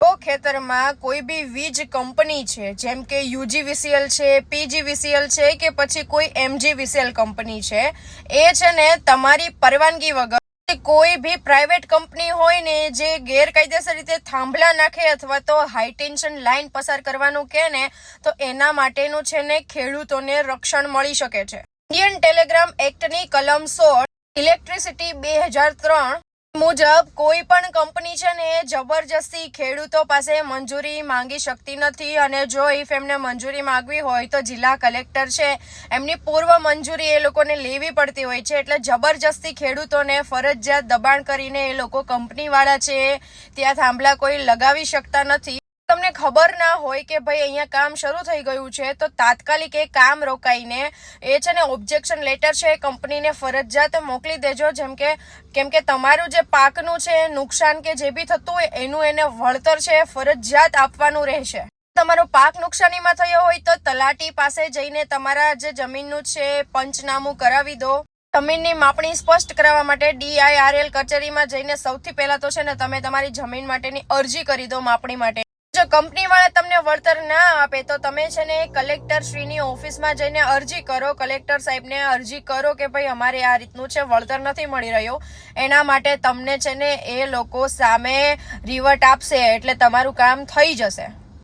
તો ખેતરમાં કોઈ બી વીજ કંપની છે, જેમ કે યુજીવીસીએલ છે, પીજીવીસીએલ છે કે પછી કોઈ એમજીવીસીએલ કંપની છે, એ છે ને તમારી પરવાનગી વગર કોઈ બી પ્રાઇવેટ કંપની હોય ને જે ગેરકાયદેસર રીતે થાંભલા નાખે અથવા તો હાઈ ટેન્શન લાઇન પસાર કરવાનું કહે ને, તો એના માટેનું છે ને ખેડૂતોને રક્ષણ મળી શકે છે. ઇન્ડિયન ટેલિગ્રામ એક્ટની કલમ 16 ઇલેક્ટ્રિસિટી 2003 મુજબ કોઈ પણ કંપની છે ને જબરજસ્તી ખેડૂતો પાસે મંજૂરી માંગી શકતી નથી, અને જો ઇફ એમને મંજૂરી માંગવી હોય તો જિલ્લા કલેક્ટર છે એમની પૂર્વ મંજૂરી એ લોકોને લેવી પડતી હોય છે. એટલે જબરજસ્તી ખેડૂતોને ફરજિયાત દબાણ કરીને એ લોકો કંપનીવાળા છે ત્યાં થાંભલા કોઈ લગાવી શકતા નથી. તમને ખબર ના હોય કે ભાઈ અહીંયા કામ શરૂ થઈ ગયું છે તો તાત્કાલિક એ કામ રોકાઈને એ છે ને ઓબ્જેક્શન લેટર છે કંપનીને ફરજિયાત મોકલી દેજો. કેમ કે તમારું જે પાકનું છે નુકસાન કે જે બી થતું હોય એનું એને વળતર છે ફરજિયાત આપવાનું રહેશે. તમારો પાક નુકસાનીમાં થયો હોય તો તલાટી પાસે જઈને તમારા જે જમીનનું છે પંચનામું કરાવી દો. જમીનની માપણી સ્પષ્ટ કરાવવા માટે DIRL કચેરીમાં જઈને સૌથી પહેલા તો છે ને તમે તમારી જમીન માટેની અરજી કરી દો માપણી માટે. જો કંપની વાળા તમને વળતર ના આપે તો તમે છે ને કલેક્ટર શ્રીની ઓફિસમાં જઈને અરજી કરો, કલેક્ટર સાહેબને અરજી કરો કે ભાઈ અમારે આ રીતનું છે વળતર નથી મળી રહ્યું. એના માટે તમને છે ને એ લોકો સામે રિવર્ટ આપશે એટલે તમારું કામ થઈ જશે.